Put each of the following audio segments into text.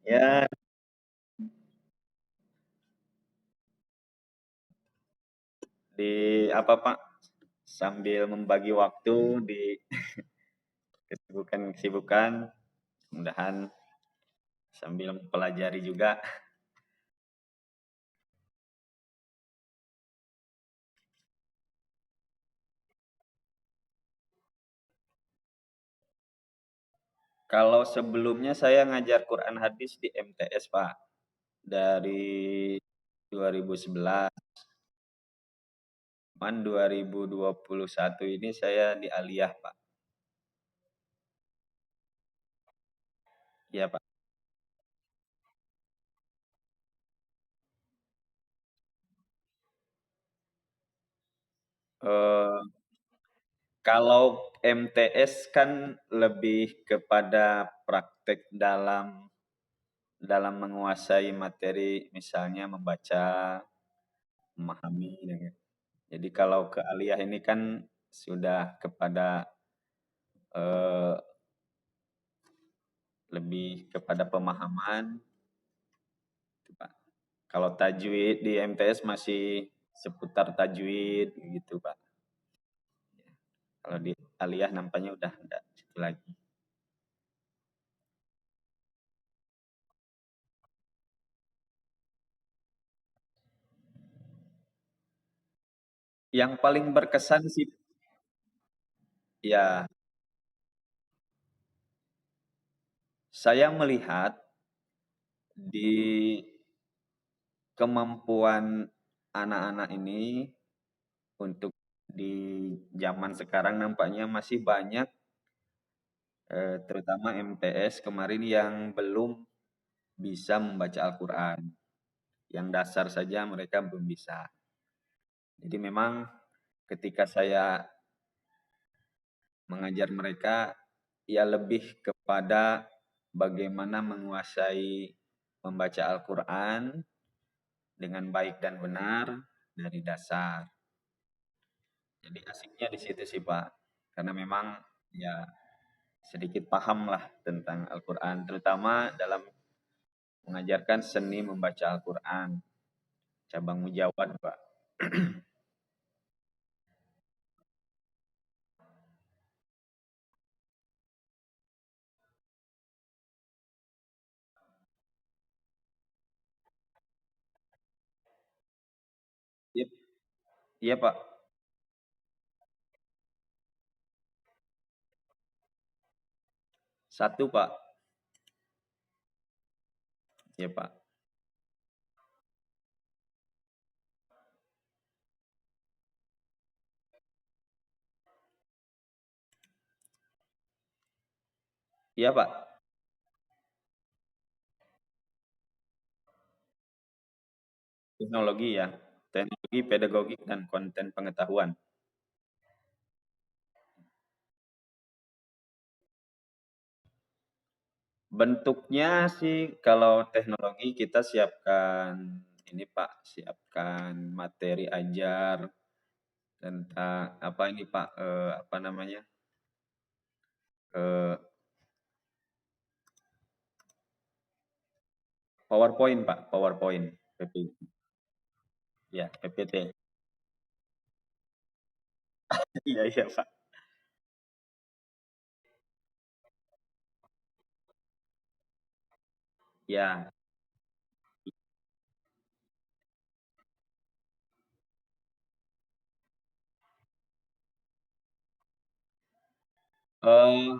Ya, di apa Pak? Sambil membagi waktu di kesibukan-kesibukan, mudahan sambil mempelajari juga. Kalau sebelumnya saya ngajar Quran hadis di MTS Pak, dari 2011. Cuman 2021 ini saya di Aliyah Pak. Iya Pak. Eh, Kalau MTS kan lebih kepada praktek dalam menguasai materi, misalnya membaca, memahami. Jadi kalau ke aliyah ini kan sudah kepada eh, lebih kepada pemahaman, gitu, Pak. Kalau tajwid di MTS masih seputar tajwid gitu, Pak. Kalau di aliyah nampaknya udah enggak situ lagi. Yang paling berkesan sih, ya, saya melihat di kemampuan anak-anak ini untuk di zaman sekarang nampaknya masih banyak, terutama MTS kemarin yang belum bisa membaca Al-Quran. Yang dasar saja mereka belum bisa. Jadi memang ketika saya mengajar mereka, ya lebih kepada bagaimana menguasai membaca Al-Quran dengan baik dan benar dari dasar. Jadi asiknya di situ sih Pak. Karena memang ya sedikit paham lah tentang Al-Quran, terutama dalam mengajarkan seni membaca Al-Quran, cabang mujawad Pak. Iya, iya Pak. Satu Pak. Iya Pak. Iya Pak. Teknologi ya. Teknologi, pedagogik, dan konten pengetahuan. Bentuknya sih kalau teknologi kita siapkan ini Pak, siapkan materi ajar tentang apa ini Pak, apa namanya? Eh, PowerPoint Pak, PowerPoint, ya PPT. Iya iya Pak. Ya, eh,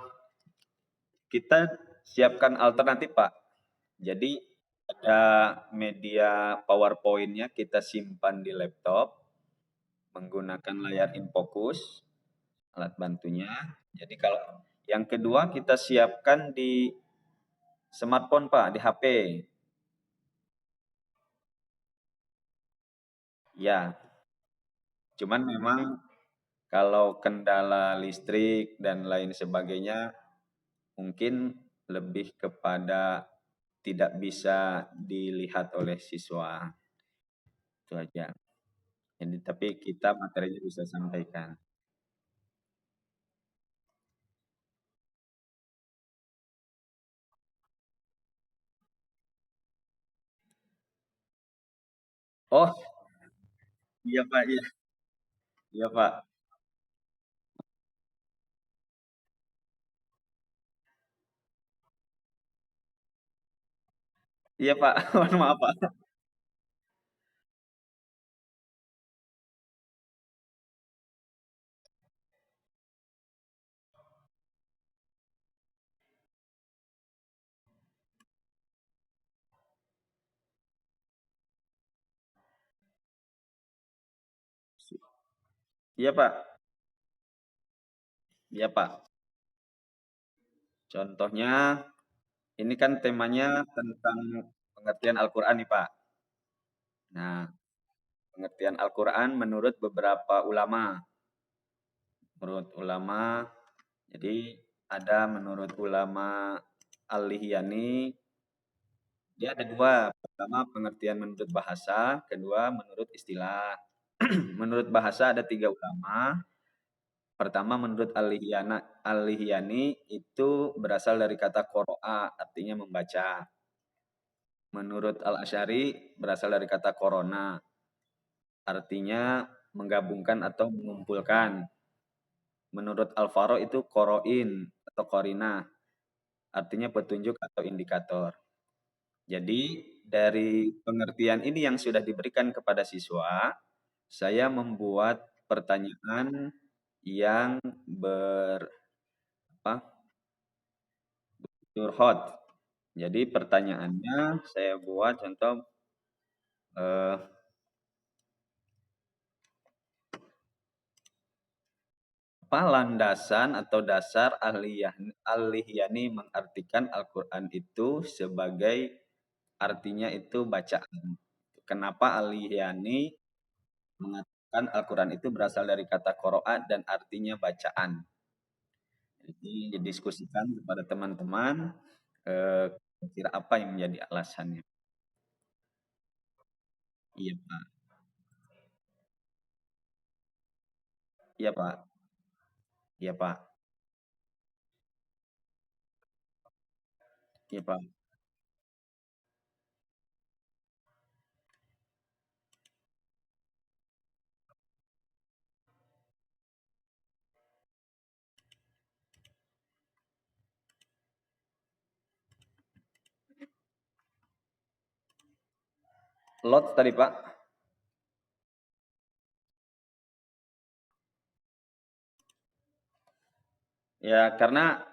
kita siapkan alternatif Pak. Jadi ada media PowerPoint-nya kita simpan di laptop menggunakan layar infocus, alat bantunya. Jadi kalau yang kedua kita siapkan di smartphone Pak, di HP. Ya, cuman memang kalau kendala listrik dan lain sebagainya mungkin lebih kepada tidak bisa dilihat oleh siswa. Itu aja. Jadi tapi kita materinya bisa sampaikan. Oh, iya Pak, iya. Iya Pak. Iya Pak, mohon maaf Pak. Iya Pak, iya Pak. Contohnya, ini kan temanya tentang pengertian Al-Quran nih Pak. Nah, pengertian Al-Quran menurut beberapa ulama. Menurut ulama, jadi ada menurut ulama Al-Lihyani, dia ada dua. Pertama, pengertian menurut bahasa. Kedua, menurut istilah. Menurut bahasa ada tiga ulama. Pertama, menurut Al-Lihyani itu berasal dari kata qoro'a, artinya membaca. Menurut Al-Asy'ari berasal dari kata korona, artinya menggabungkan atau mengumpulkan. Menurut Al-Faro itu koroin atau korina, artinya petunjuk atau indikator. Jadi dari pengertian ini yang sudah diberikan kepada siswa, saya membuat pertanyaan yang apa, curhot. Jadi pertanyaannya saya buat contoh, eh, apa landasan atau dasar Al-Lihyani mengartikan Al-Quran itu sebagai artinya itu bacaan. Kenapa Al-Lihyani mengatakan Al-Quran itu berasal dari kata qoro'a dan artinya bacaan. Jadi didiskusikan kepada teman-teman, kira apa yang menjadi alasannya. Iya Pak, iya Pak, iya Pak, iya Pak. Lot tadi Pak. Ya karena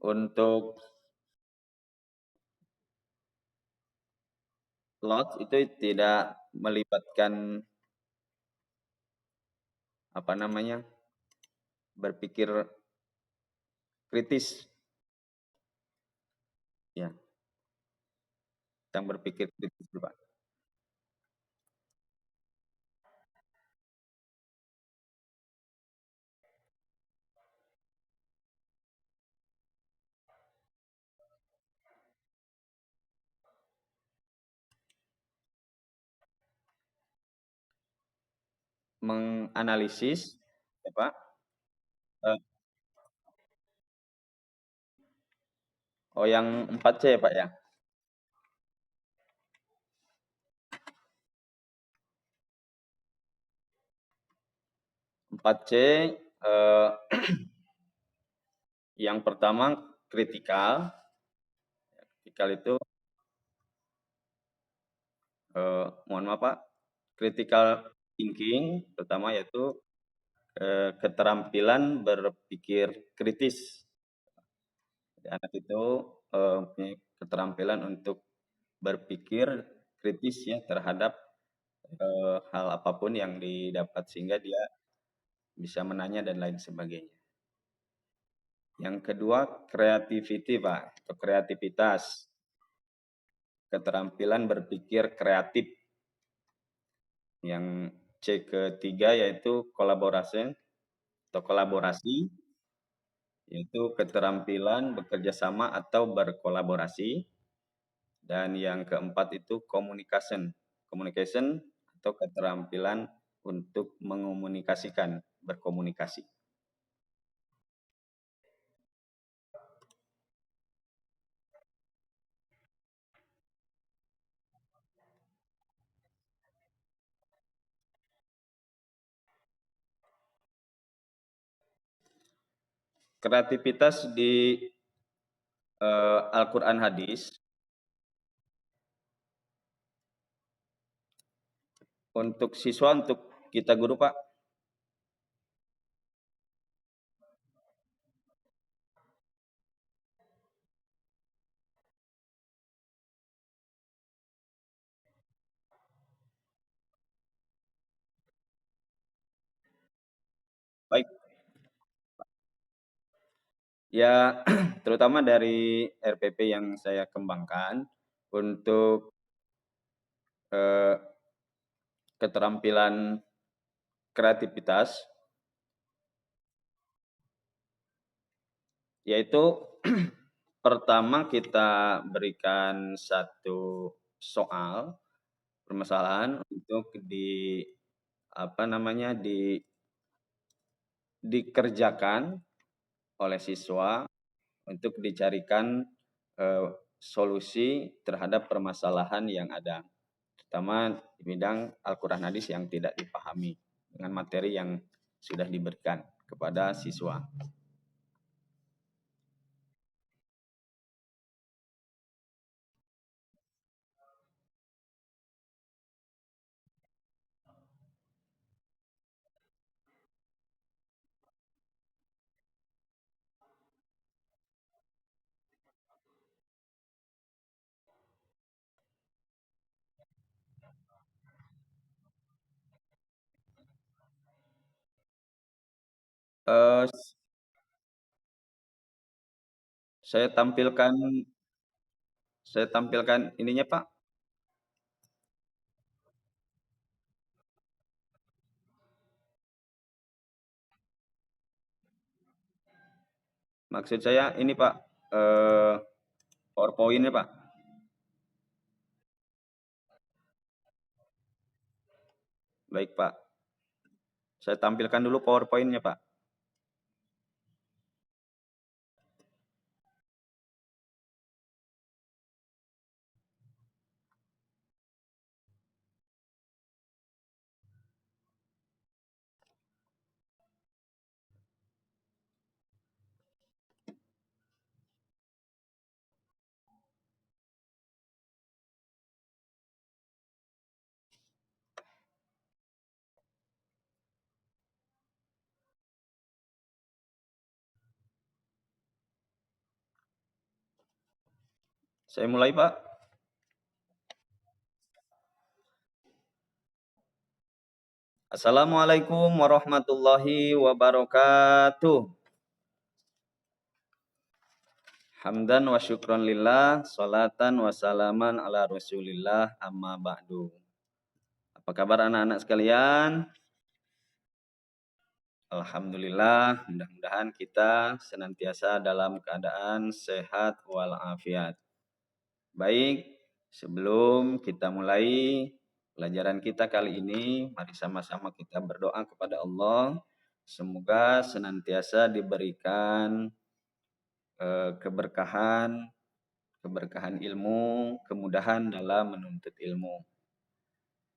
untuk lot itu tidak melibatkan apa namanya, berpikir kritis, ya, yang berpikir kritis Pak. Menganalisis, ya Pak. Eh, oh yang 4C ya Pak ya. 4C, eh, yang pertama kritikal. Kritikal itu, mohon maaf Pak, critical thinking pertama yaitu keterampilan berpikir kritis. Jadi anak itu punya keterampilan untuk berpikir kritis ya terhadap hal apapun yang didapat sehingga dia bisa menanya dan lain sebagainya. Yang kedua, creativity, Pak, atau kreativitas. Keterampilan berpikir kreatif. Yang C ketiga yaitu kolaborasi atau kolaborasi, yaitu keterampilan bekerja sama atau berkolaborasi. Dan yang keempat itu communication. Communication atau keterampilan untuk mengomunikasikan, berkomunikasi. kreativitas di Al-Quran hadis untuk siswa, untuk kita guru Pak. Baik, ya terutama dari RPP yang saya kembangkan untuk eh, keterampilan kreativitas, yaitu pertama kita berikan satu soal permasalahan untuk apa namanya dikerjakan oleh siswa untuk dicarikan solusi terhadap permasalahan yang ada, terutama di bidang Al-Quran hadis yang tidak dipahami dengan materi yang sudah diberikan kepada siswa. Eh, saya tampilkan saya tampilkan ininya Pak. Maksud saya ini Pak, PowerPoint-nya Pak. Baik Pak, saya tampilkan dulu PowerPoint-nya Pak. Saya mulai Pak. Assalamualaikum warahmatullahi wabarakatuh. Hamdan wa syukran lillah, salatan wa salaman ala rasulillah, amma ba'du. Apa kabar anak-anak sekalian? Alhamdulillah, mudah-mudahan kita senantiasa dalam keadaan sehat walafiat. Baik, sebelum kita mulai pelajaran kita kali ini, mari sama-sama kita berdoa kepada Allah. Semoga senantiasa diberikan keberkahan, keberkahan ilmu, kemudahan dalam menuntut ilmu.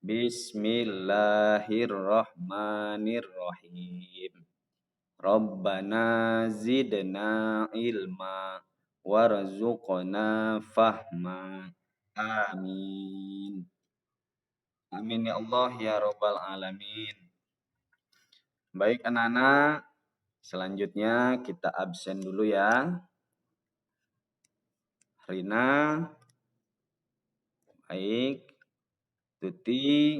Bismillahirrahmanirrahim. Rabbana zidna ilma warzuqna fahma. Amin. Amin ya Allah ya Rabbal alamin. Baik anak-anak, selanjutnya kita absen dulu ya. Rina, baik. Tuti,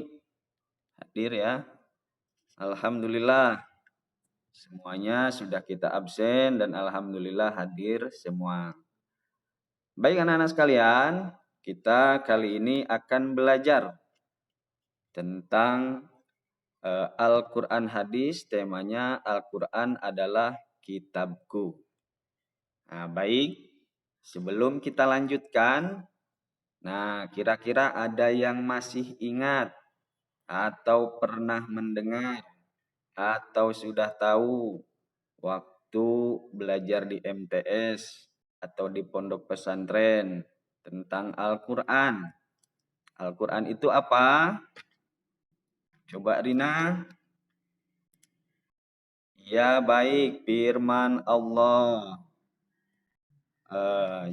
hadir ya. Alhamdulillah. Semuanya sudah kita absen dan alhamdulillah hadir semua. Baik anak-anak sekalian, kita kali ini akan belajar tentang Al-Quran hadis, temanya Al-Quran adalah kitabku. Nah, baik, sebelum kita lanjutkan, nah kira-kira ada yang masih ingat atau pernah mendengar atau sudah tahu waktu belajar di MTS atau di pondok pesantren tentang Al-Quran. Al-Quran itu apa? Coba Rina. Ya baik, firman Allah.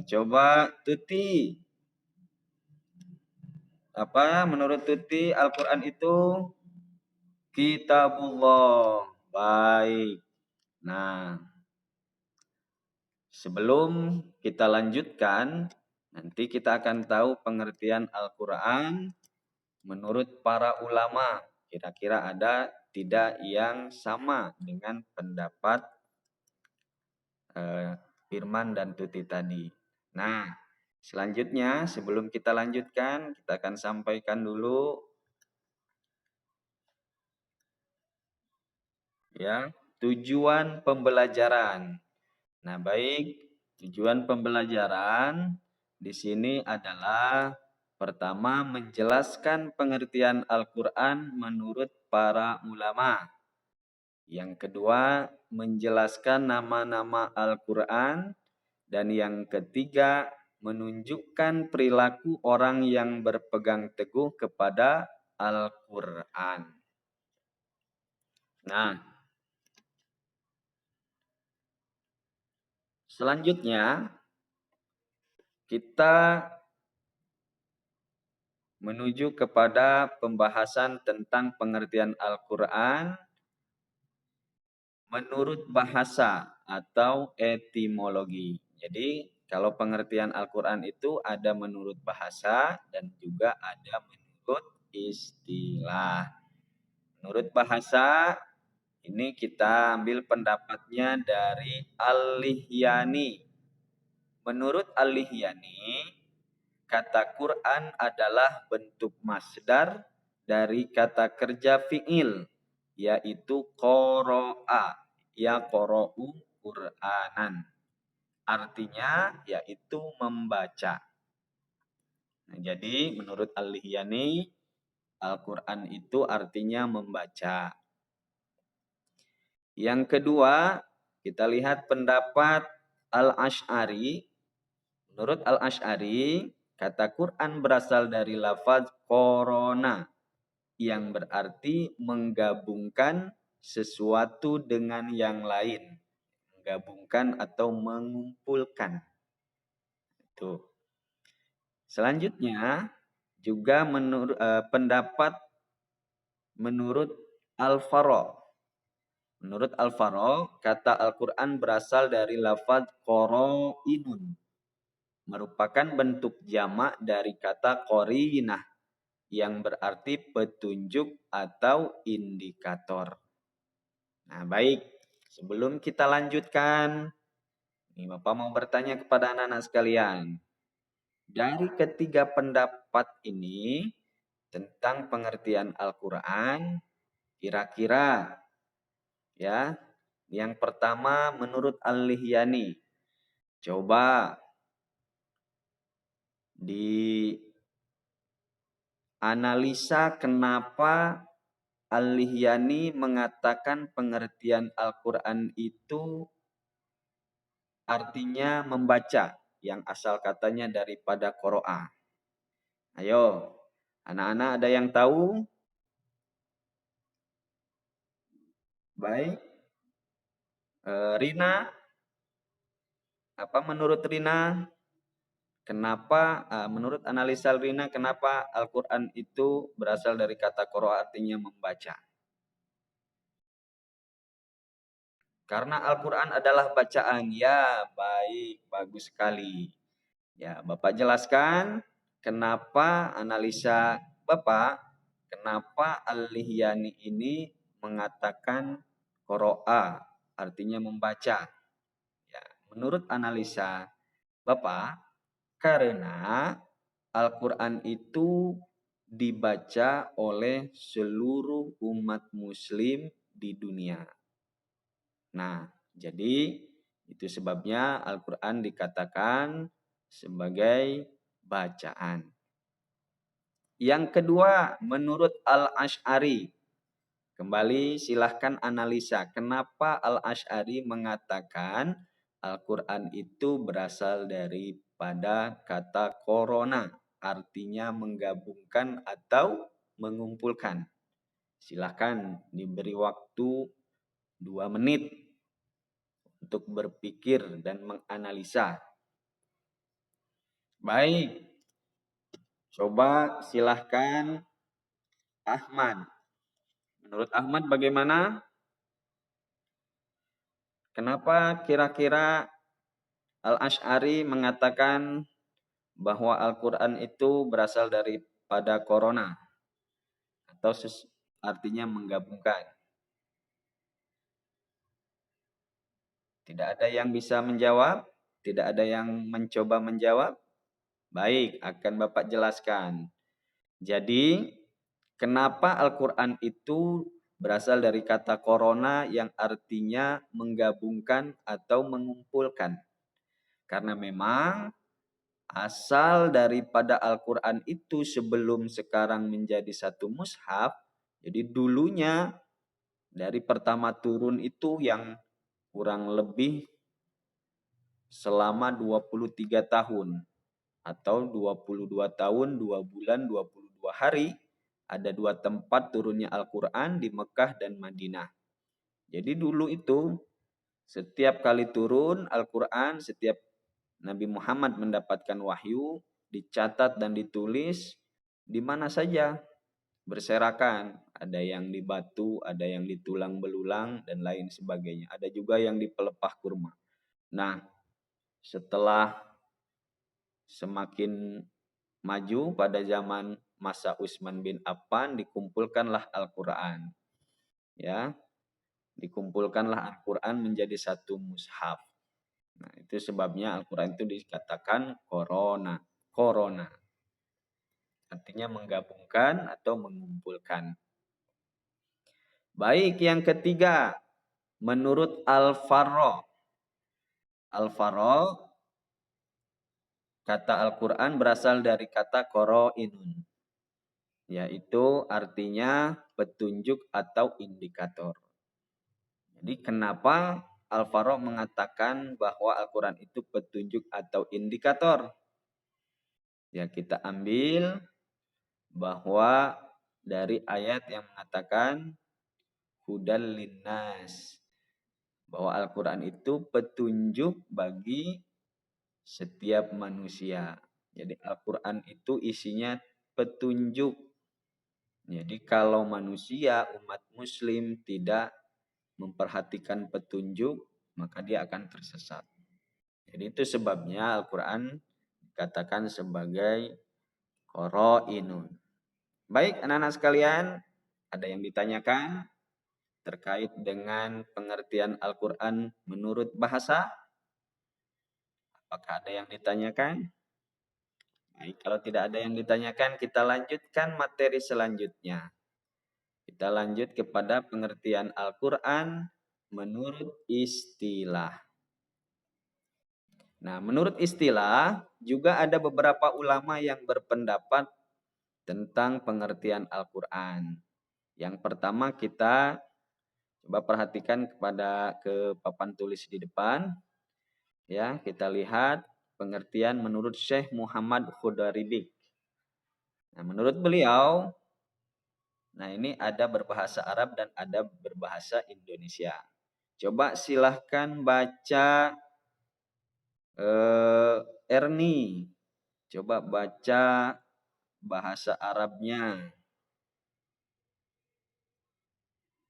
Coba Tuti, apa menurut Tuti Al-Quran itu kitabullah. Baik. Nah, sebelum kita lanjutkan, nanti kita akan tahu pengertian Al-Quran menurut para ulama. Kira-kira ada tidak yang sama dengan pendapat Firman dan Tuti tadi. Nah, selanjutnya sebelum kita lanjutkan, kita akan sampaikan dulu ya tujuan pembelajaran. Nah, baik, tujuan pembelajaran di sini adalah pertama menjelaskan pengertian Al-Qur'an menurut para ulama. Yang kedua, menjelaskan nama-nama Al-Qur'an. Dan yang ketiga, menunjukkan perilaku orang yang berpegang teguh kepada Al-Quran. Nah, selanjutnya kita menuju kepada pembahasan tentang pengertian Al-Quran menurut bahasa atau etimologi. Jadi, kalau pengertian Al-Quran itu ada menurut bahasa dan juga ada menurut istilah. Menurut bahasa, ini kita ambil pendapatnya dari Al-Lihyani. Menurut Al-Lihyani, kata Quran adalah bentuk masdar dari kata kerja fi'il, yaitu qoro'a, ya qoro'u Qur'anan. Artinya yaitu membaca. Nah, jadi menurut Al-Lihyani, Al-Quran itu artinya membaca. Yang kedua, kita lihat pendapat Al-Asy'ari. Menurut Al-Asy'ari, kata Quran berasal dari lafaz korona yang berarti menggabungkan sesuatu dengan yang lain. Menggabungkan atau mengumpulkan. Itu. Selanjutnya, juga pendapat menurut Al-Faro. Menurut Al-Faro, kata Al-Quran berasal dari lafaz qoro'inun. Merupakan bentuk jamak dari kata qorinah yang berarti petunjuk atau indikator. Nah, baik. Sebelum kita lanjutkan, ini Bapak mau bertanya kepada anak-anak sekalian. Dari ketiga pendapat ini tentang pengertian Al-Quran, kira-kira ya, yang pertama menurut Al-Lihyani. Coba dianalisa kenapa Al-Lihyani mengatakan pengertian Al-Quran itu artinya membaca, yang asal katanya daripada qoro'a. Ayo, anak-anak ada yang tahu? Baik. Rina, apa menurut Rina? Kenapa, menurut analisa Rina, kenapa Al-Quran itu berasal dari kata qoro'a artinya membaca? Karena Al-Quran adalah bacaan. Ya, baik, bagus sekali. Ya, Bapak jelaskan kenapa analisa Bapak, kenapa Al-Lihyani ini mengatakan qoro'a, artinya membaca. Ya, menurut analisa Bapak, karena Al-Quran itu dibaca oleh seluruh umat muslim di dunia. Nah, jadi itu sebabnya Al-Quran dikatakan sebagai bacaan. Yang kedua, menurut Al-Asy'ari. Kembali silahkan analisa. Kenapa Al-Asy'ari mengatakan Al-Quran itu berasal daripada kata korona. Artinya menggabungkan atau mengumpulkan. Silahkan diberi waktu 2 menit untuk berpikir dan menganalisa. Baik, coba silahkan Ahmad. Menurut Ahmad bagaimana? Kenapa kira-kira Al-Asy'ari mengatakan bahwa Al-Quran itu berasal daripada corona? Atau artinya menggabungkan? Tidak ada yang bisa menjawab? Tidak ada yang mencoba menjawab? Baik, akan Bapak jelaskan. Jadi, kenapa Al-Quran itu berasal dari kata corona yang artinya menggabungkan atau mengumpulkan? Karena memang asal daripada Al-Quran itu sebelum sekarang menjadi satu mushaf, jadi dulunya dari pertama turun itu yang kurang lebih selama 23 tahun atau 22 tahun, 2 bulan, 22 hari. Ada 2 tempat turunnya Al-Quran di Mekah dan Madinah. Jadi dulu itu setiap kali turun Al-Quran, setiap Nabi Muhammad mendapatkan wahyu, dicatat dan ditulis di mana saja berserakan. Ada yang di batu, ada yang di tulang belulang, dan lain sebagainya. Ada juga yang di pelepah kurma. Nah, setelah semakin maju pada zaman masa Utsman bin Affan, dikumpulkanlah Al-Quran. Ya, dikumpulkanlah Al-Quran menjadi satu mushaf. Nah, itu sebabnya Al-Quran itu dikatakan corona. Corona. Artinya menggabungkan atau mengumpulkan. Baik, yang ketiga. Menurut Al-Farra. Al-Farra, kata Al-Quran berasal dari kata qoro'inun. Yaitu artinya petunjuk atau indikator. Jadi kenapa Al-Farra mengatakan bahwa Al-Quran itu petunjuk atau indikator? Ya, kita ambil bahwa dari ayat yang mengatakan hudal linnas, bahwa Al-Quran itu petunjuk bagi setiap manusia. Jadi Al-Quran itu isinya petunjuk. Jadi kalau manusia, umat muslim tidak memperhatikan petunjuk, maka dia akan tersesat. Jadi itu sebabnya Al-Quran dikatakan sebagai qoro'inun. Baik, anak-anak sekalian, ada yang ditanyakan terkait dengan pengertian Al-Quran menurut bahasa? Apakah ada yang ditanyakan? Baik, kalau tidak ada yang ditanyakan, kita lanjutkan materi selanjutnya. Kita lanjut kepada pengertian Al-Quran menurut istilah. Nah, menurut istilah, juga ada beberapa ulama yang berpendapat tentang pengertian Al-Quran. Yang pertama kita coba perhatikan ke papan tulis di depan. Ya, kita lihat pengertian menurut Syekh Muhammad Khudaribik. Nah, menurut beliau, nah ini ada berbahasa Arab dan ada berbahasa Indonesia. Coba silahkan baca Erni. Coba baca bahasa Arabnya.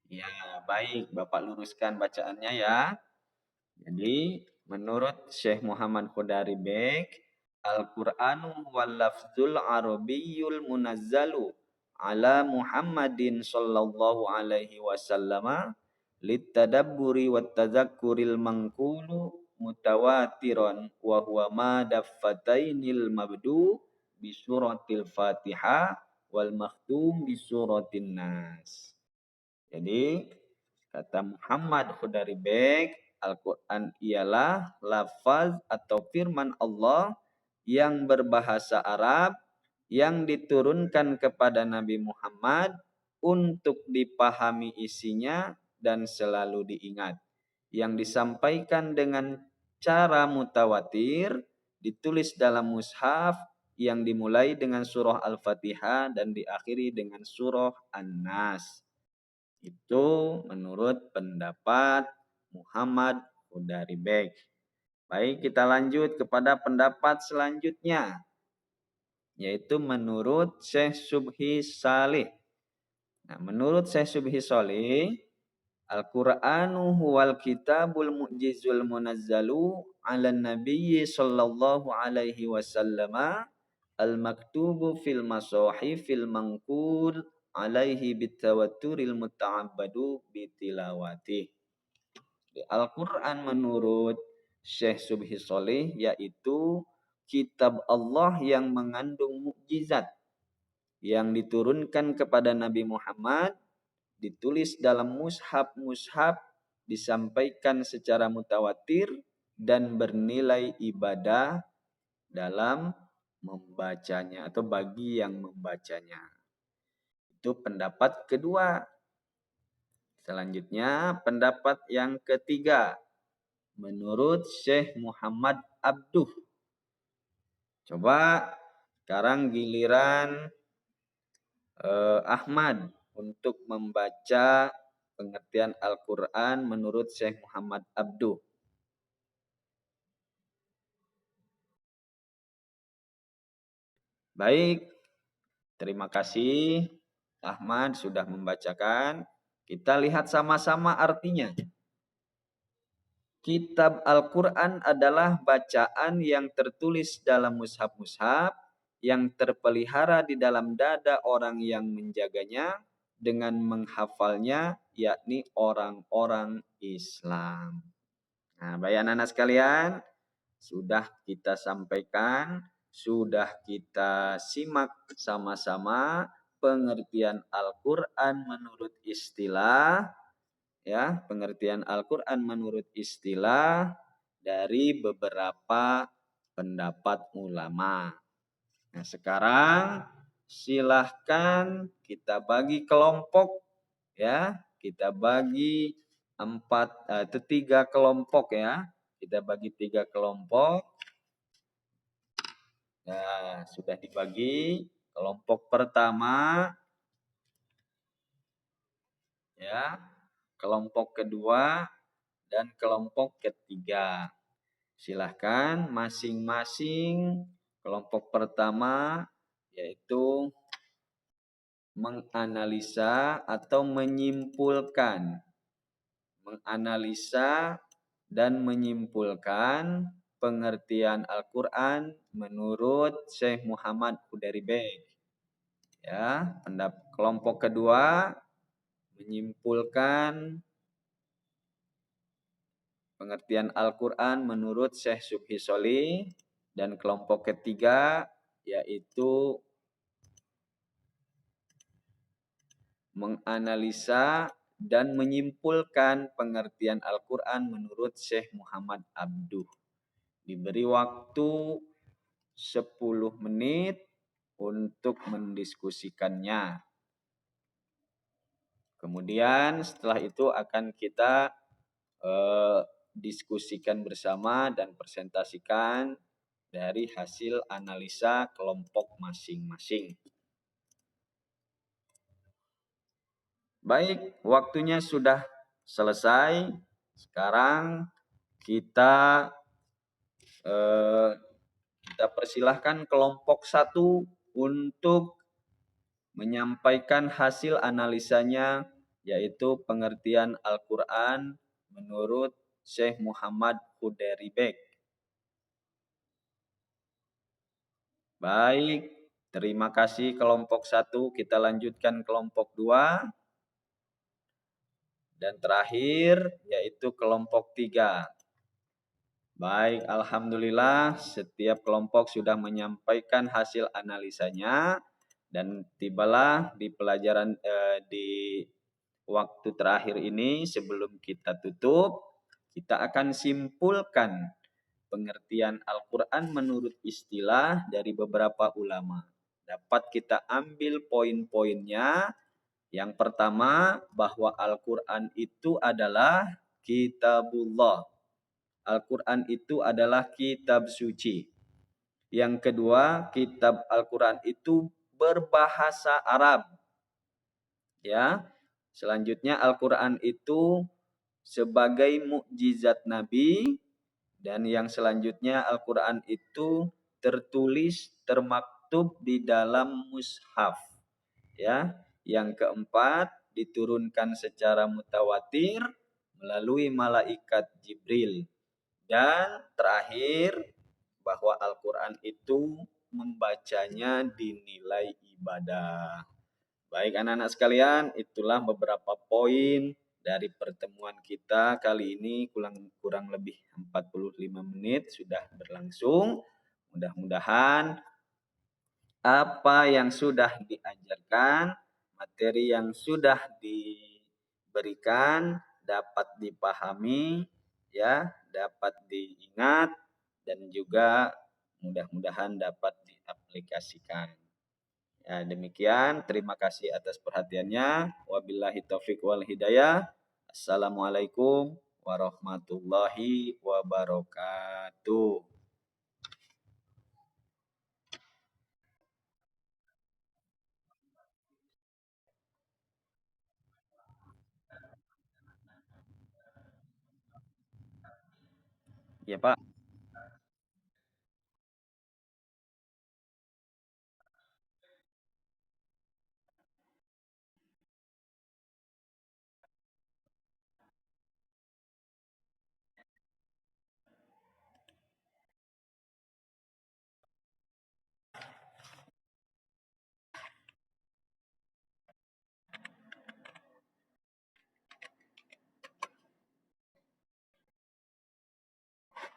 Ya, baik. Bapak luruskan bacaannya ya. Jadi, menurut Syekh Muhammad Qudari Bek, Al-Qur'anu wal lafzul arabiyyul munazzalu ala Muhammadin sallallahu alaihi wasallam litadabburi wat tazakkuril mangkulu mutawatiron wa huwa ma daffatainil mabdu bi suratil Fatihah wal makhtum bi suratin Nas. Jadi kata Muhammad Khudari Bek, Al-Quran ialah lafaz atau firman Allah yang berbahasa Arab yang diturunkan kepada Nabi Muhammad untuk dipahami isinya dan selalu diingat. Yang disampaikan dengan cara mutawatir, ditulis dalam mushaf yang dimulai dengan surah Al-Fatihah dan diakhiri dengan surah An-Nas. Itu menurut pendapat Muhammad Hudari Beg. Baik, kita lanjut kepada pendapat selanjutnya, yaitu menurut Syekh Subhi Salih. Nah, menurut Syekh Subhi Salih, Al-Qur'anu huwal kitabul mu'jizul munazzalu 'alan nabiyyi sallallahu alaihi wasallam al-maktubu fil masahifil manqul alaihi bitawatturil muta'abbadu bitilawati. Al-Quran menurut Syekh Subhi Solih yaitu kitab Allah yang mengandung mukjizat yang diturunkan kepada Nabi Muhammad, ditulis dalam mushaf-mushaf, disampaikan secara mutawatir dan bernilai ibadah dalam membacanya atau bagi yang membacanya. Itu pendapat kedua. Selanjutnya pendapat yang ketiga menurut Syekh Muhammad Abduh. Coba sekarang giliran Ahmad untuk membaca pengertian Al-Quran menurut Syekh Muhammad Abduh. Baik, terima kasih Ahmad sudah membacakan. Kita lihat sama-sama artinya. Kitab Al-Quran adalah bacaan yang tertulis dalam mushaf-mushaf yang terpelihara di dalam dada orang yang menjaganya dengan menghafalnya, yakni orang-orang Islam. Nah, baik anak-anak sekalian, sudah kita sampaikan, sudah kita simak sama-sama pengertian Al-Quran menurut istilah, ya, pengertian Al-Quran menurut istilah dari beberapa pendapat ulama. Nah, sekarang silahkan kita bagi kelompok, ya, kita bagi tiga kelompok, ya, kita bagi 3 kelompok. Nah, sudah dibagi. Kelompok pertama, ya, kelompok kedua, dan kelompok ketiga. Silahkan masing-masing kelompok pertama yaitu menganalisa atau menyimpulkan. Menganalisa dan menyimpulkan pengertian Al-Quran menurut Syekh Muhammad Hudari Beg. Ya, kelompok kedua menyimpulkan pengertian Al-Quran menurut Syekh Subhi Solih, dan kelompok ketiga yaitu menganalisa dan menyimpulkan pengertian Al-Quran menurut Syekh Muhammad Abduh. Diberi waktu 10 menit untuk mendiskusikannya. Kemudian setelah itu akan kita diskusikan bersama dan presentasikan dari hasil analisa kelompok masing-masing. Baik, waktunya sudah selesai. Sekarang kita persilahkan kelompok 1 untuk menyampaikan hasil analisanya, yaitu pengertian Al-Quran menurut Syekh Muhammad Hudari Beg. Baik, terima kasih kelompok 1. Kita lanjutkan kelompok 2. Dan terakhir yaitu kelompok 3. Baik, alhamdulillah setiap kelompok sudah menyampaikan hasil analisanya, dan tibalah di pelajaran di waktu terakhir ini sebelum kita tutup, kita akan simpulkan pengertian Al-Quran menurut istilah dari beberapa ulama. Dapat kita ambil poin-poinnya. Yang pertama, bahwa Al-Quran itu adalah kitabullah. Al-Quran itu adalah kitab suci. Yang kedua, kitab Al-Quran itu berbahasa Arab. Ya. Selanjutnya Al-Quran itu sebagai mukjizat Nabi, dan yang selanjutnya Al-Quran itu tertulis termaktub di dalam mushaf. Ya, yang keempat diturunkan secara mutawatir melalui malaikat Jibril. Dan terakhir bahwa Al-Quran itu membacanya dinilai ibadah. Baik anak-anak sekalian, itulah beberapa poin dari pertemuan kita kali ini, kurang lebih 45 menit sudah berlangsung. Mudah-mudahan apa yang sudah diajarkan, materi yang sudah diberikan dapat dipahami, ya, dapat diingat, dan juga mudah-mudahan dapat diaplikasikan. Ya, demikian. Terima kasih atas perhatiannya. Wabillahi taufik wal hidayah. Assalamualaikum warahmatullahi wabarakatuh. Ya, Pak.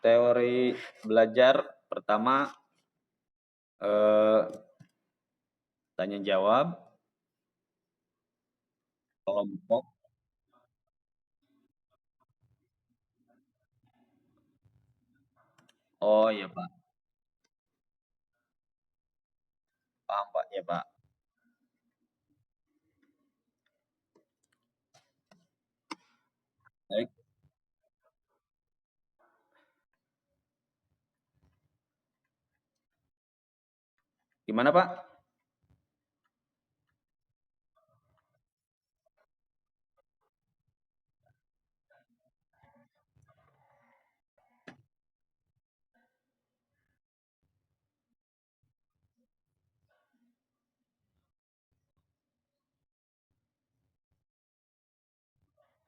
Teori belajar pertama, eh, tanya jawab, kelompok. Oh iya Pak, paham Pak, ya Pak. Baik, gimana Pak?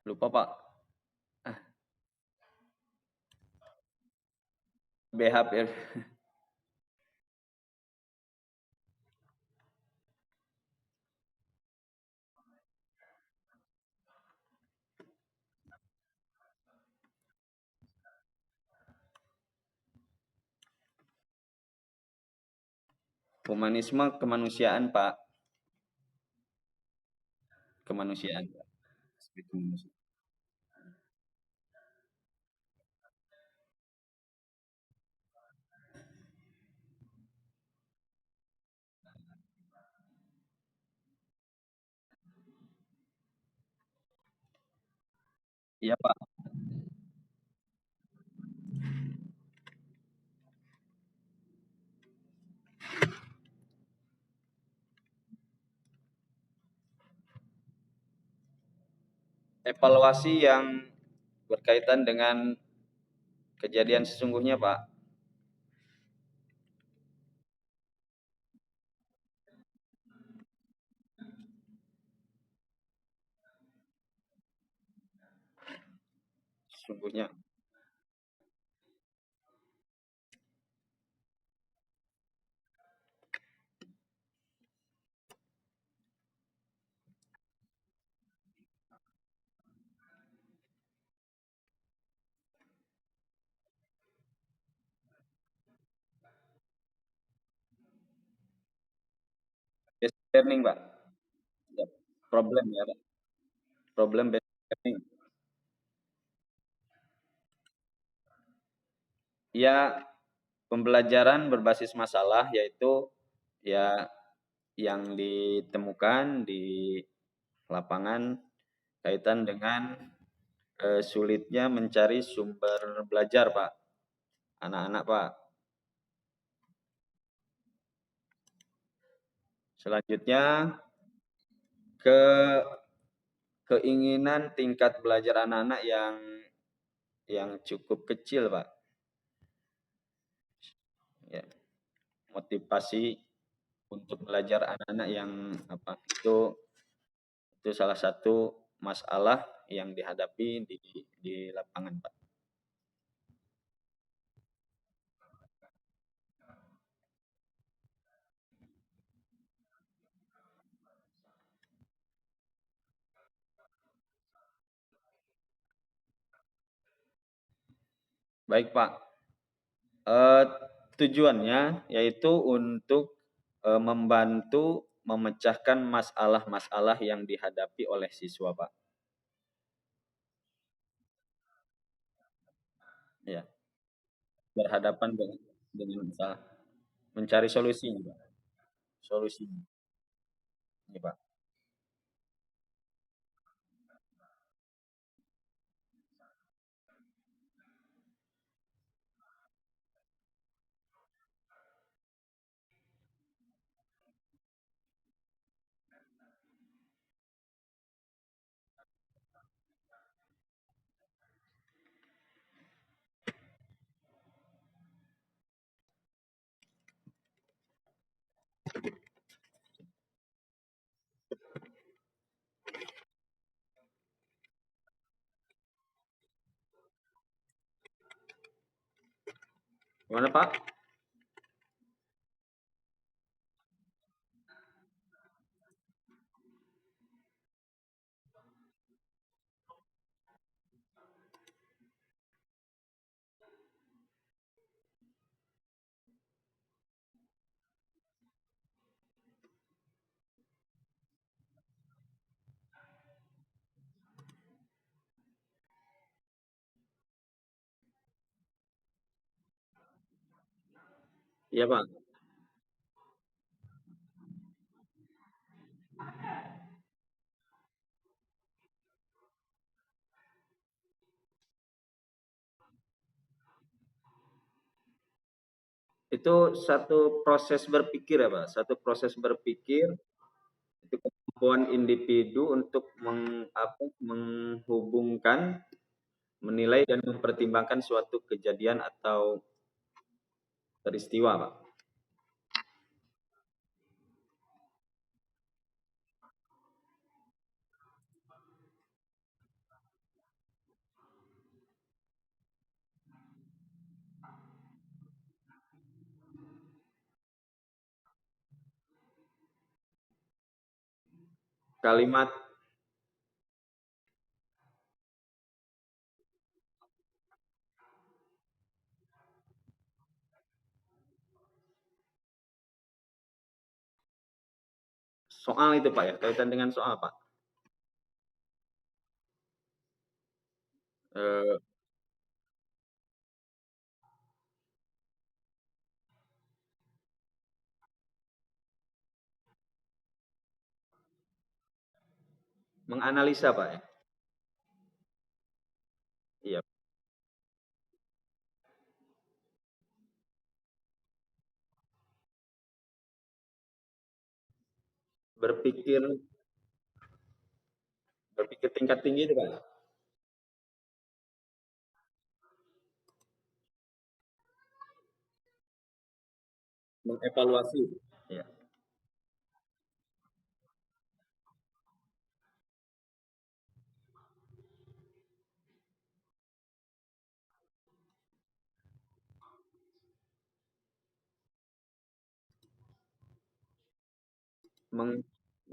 Lupa Pak. Ah, BHP, humanisme kemanusiaan Pak, kemanusiaan. Aspek kemanusiaan. Iya Pak. Evaluasi yang berkaitan dengan kejadian sesungguhnya Pak. Sesungguhnya. Basic learning Pak. Ya, problem ya Pak. Problem based learning. Ya, pembelajaran berbasis masalah, yaitu ya yang ditemukan di lapangan kaitan dengan sulitnya mencari sumber belajar Pak, anak-anak Pak. Selanjutnya ke keinginan tingkat belajar anak-anak yang cukup kecil, Pak. Ya, motivasi untuk belajar anak-anak yang apa itu salah satu masalah yang dihadapi di lapangan, Pak. Baik, Pak. Eh, Tujuannya yaitu untuk membantu memecahkan masalah-masalah yang dihadapi oleh siswa, Pak. Ya, berhadapan dengan masalah, mencari solusinya, Pak. Solusinya, ya, Pak. Gimana, Pak? Iya, Pak. Itu satu proses berpikir ya, Pak. Satu proses berpikir itu kemampuan individu untuk menghubungkan, menilai dan mempertimbangkan suatu kejadian atau peristiwa, Pak. Kalimat soal itu, Pak, ya, kaitan dengan soal, Pak. Eh, Menganalisa, Pak, ya. Iya, berpikir berpikir tingkat tinggi itu, Pak. Mengevaluasi. Ya. Meng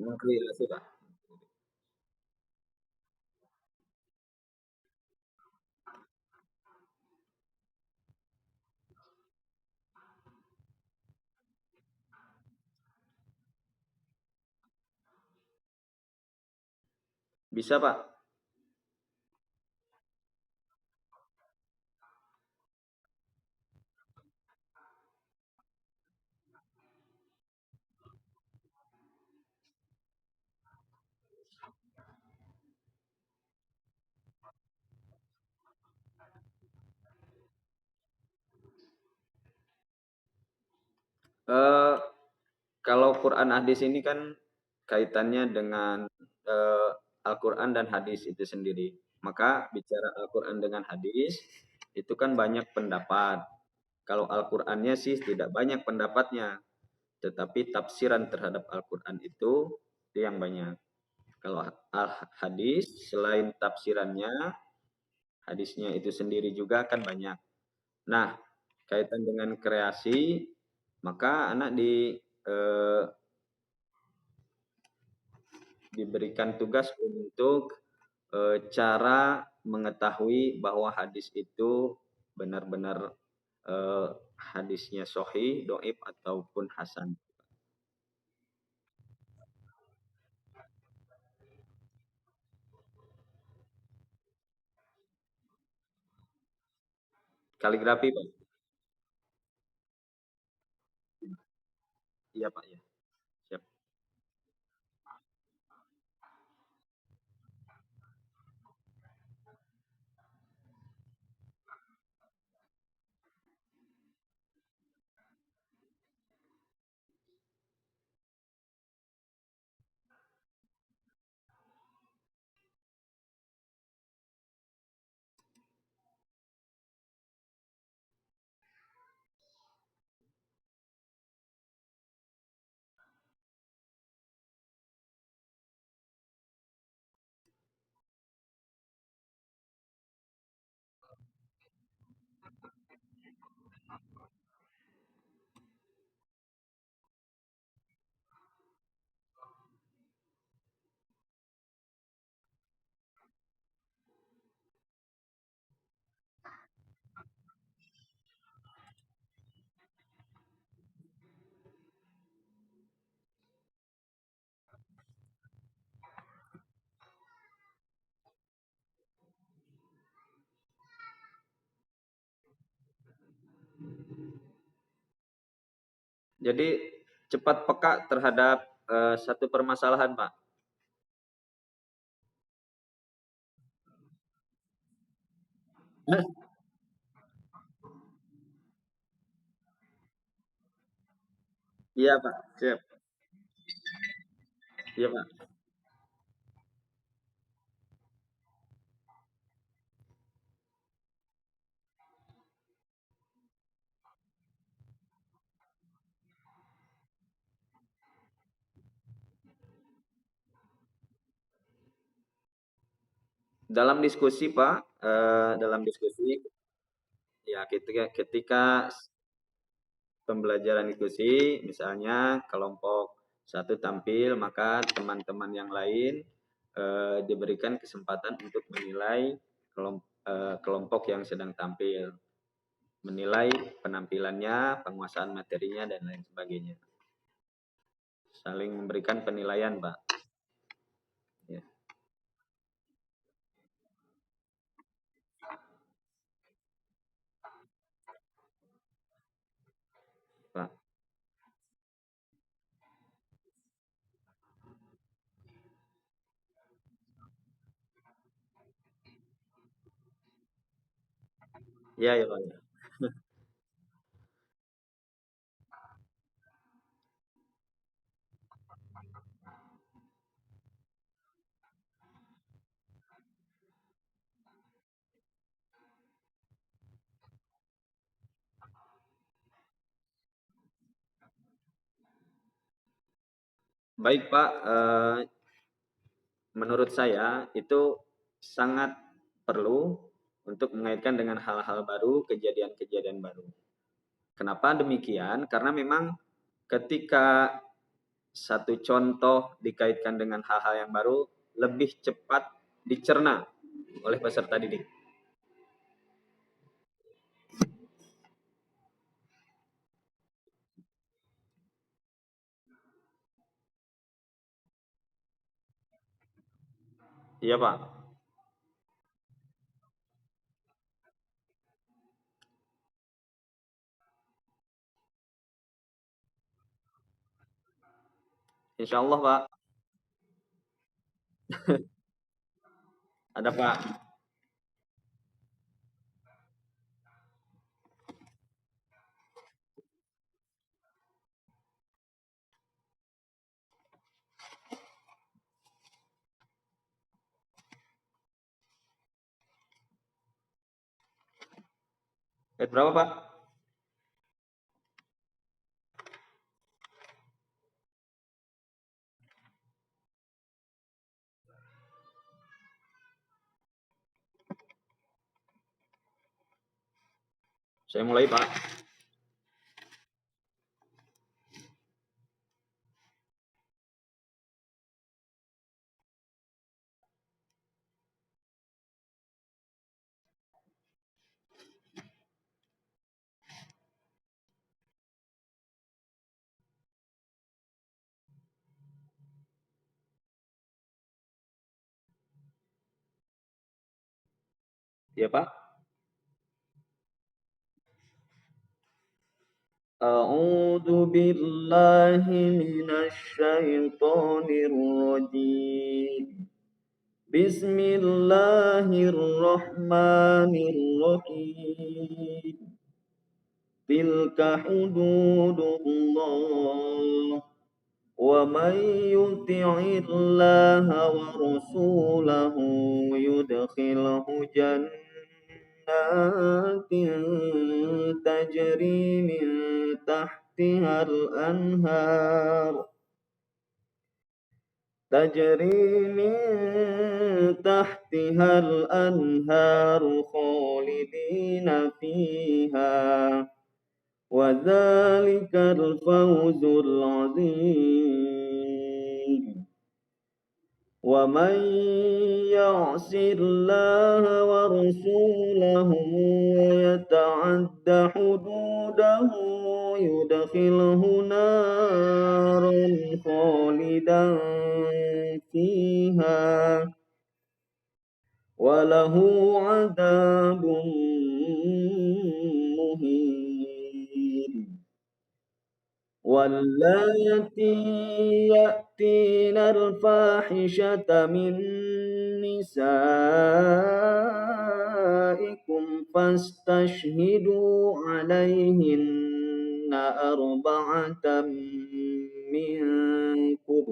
Mengkreasi, Pak. Bisa, Pak. Eh, Kalau Quran hadis ini kan kaitannya dengan eh, Al-Quran dan hadis itu sendiri. Maka bicara Al-Quran dengan hadis, itu kan banyak pendapat. Kalau Al-Qurannya sih tidak banyak pendapatnya, tetapi tafsiran terhadap Al-Quran itu yang banyak. Kalau hadis, selain tafsirannya, hadisnya itu sendiri juga kan banyak. Nah, kaitan dengan kreasi, maka anak diberikan tugas untuk cara mengetahui bahwa hadis itu benar-benar eh, hadisnya sahih, doib ataupun hasan. Kaligrafi, Pak. Iya, Pak, ya. Siap. Jadi cepat peka terhadap satu permasalahan, Pak. Iya, Pak. Siap. Iya, Pak. Dalam diskusi, Pak, dalam diskusi, ya ketika pembelajaran diskusi, misalnya kelompok satu tampil, maka teman-teman yang lain diberikan kesempatan untuk menilai kelompok yang sedang tampil, menilai penampilannya, penguasaan materinya, dan lain sebagainya. Saling memberikan penilaian, Pak. Ya, Pak. Iya, ya, Pak. Baik, Pak. Menurut saya itu sangat perlu untuk mengaitkan dengan hal-hal baru, kejadian-kejadian baru. Kenapa demikian? Karena memang ketika satu contoh dikaitkan dengan hal-hal yang baru, lebih cepat dicerna oleh peserta didik. Iya, Pak. Insya Allah, Pak. Ada, Pak. Ayat berapa, Pak? Saya mulai, Pak. Ya, Pak. أعوذ بالله من الشيطان الرجيم. بسم الله الرحمن الرحيم. تلك حدود الله ومن يطع الله ورسوله يدخله جنات تجري من تحتها الأنهار خالدين فيها وذلك الفوز العظيم. ومن يعص الله ورسوله ويتعد حدوده يدخله نارا خالدا فيها وله عذاب مهين. واللاتي يأتين الفاحشة من نسائكم فاستشهدوا عليهن أربعة منكم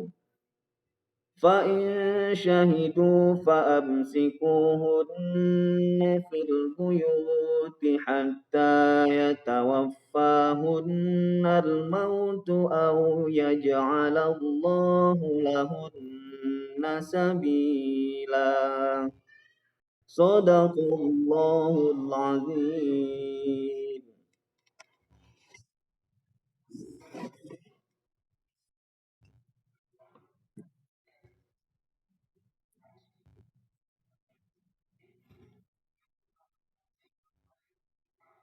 فإن شهدوا فأمسكوهن في البيوت حتى يتوفاهن الموت أو يجعل الله لهن سبيلا. صدق الله العظيم.